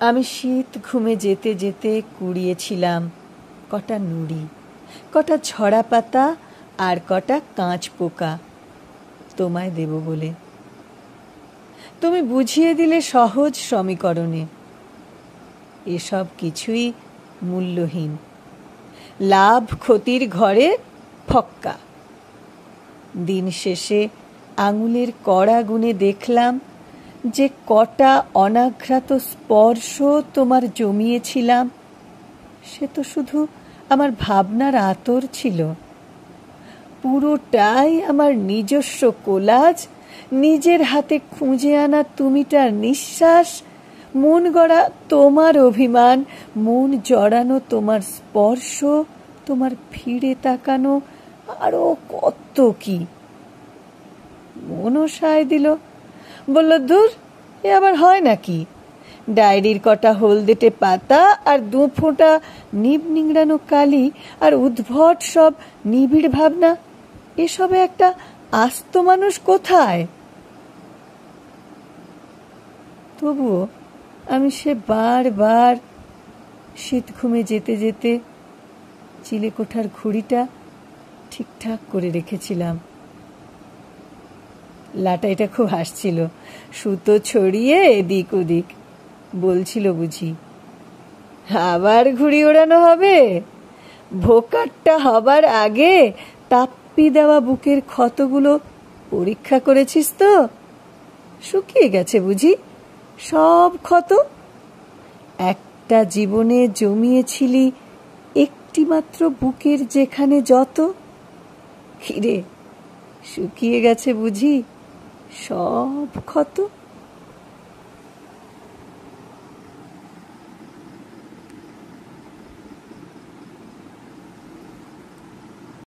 আমি শীত ঘুমে যেতে যেতে কুড়িয়েছিলাম কটা নুড়ি, কটা ঝরা পাতা আর কটা কাঁচ পোকা তোমায় দেব বলে। তুমি বুঝিয়ে দিলে সহজ সমীকরণে। এসব কিছুই মূল্যহীন, লাভ ক্ষতির ঘরে ফক্কা। দিন শেষে আঙুলের কড়া গুনে দেখলাম যে কটা অনাঘ্রাত স্পর্শ তোমার জমিয়েছিলাম, সে তো শুধু আমার ভাবনার আতর ছিল। পুরোটাই আমার নিজস্ব কোলাজ, নিজের হাতে খুঁজে আনা তুমিটার নিঃশ্বাস, মন গড়া তোমার অভিমান, মন জড়ানো তোমার স্পর্শ, তোমার ফিরে তাকানো, আরো কত কি। মনও সায় দিল, বলল, ধুর, এ আবার হয় নাকি? ডায়েরির কটা হলদেটে পাতা আর 2 ফোঁটা নিব নিংড়ানো কালি আর উদ্ভট সব নিবিড় ভাবনা, এসবে একটা আস্ত মানুষ কোথায়? তবুও আমি সে বারবার শীত ঘুমে যেতে যেতে চিলেকোঠার ঘুড়িটা ঠিকঠাক করে রেখেছিলাম। লাটাইটা খুব হাসছিল, সুতো ছড়িয়ে এদিক ওদিক, বলছিল বুঝি, আবার ঘুড়ি ওড়ানো হবে? ভোকারটা হবার আগে তাপ্পি দেওয়া বুকের ক্ষতগুলো পরীক্ষা করেছিস তো? শুকিয়ে গেছে বুঝি সব ক্ষত? একটা জীবনে জমিয়েছিলি একটি মাত্র বুকের যেখানে যত, কিরে শুকিয়ে গেছে বুঝি সব ক্ষত?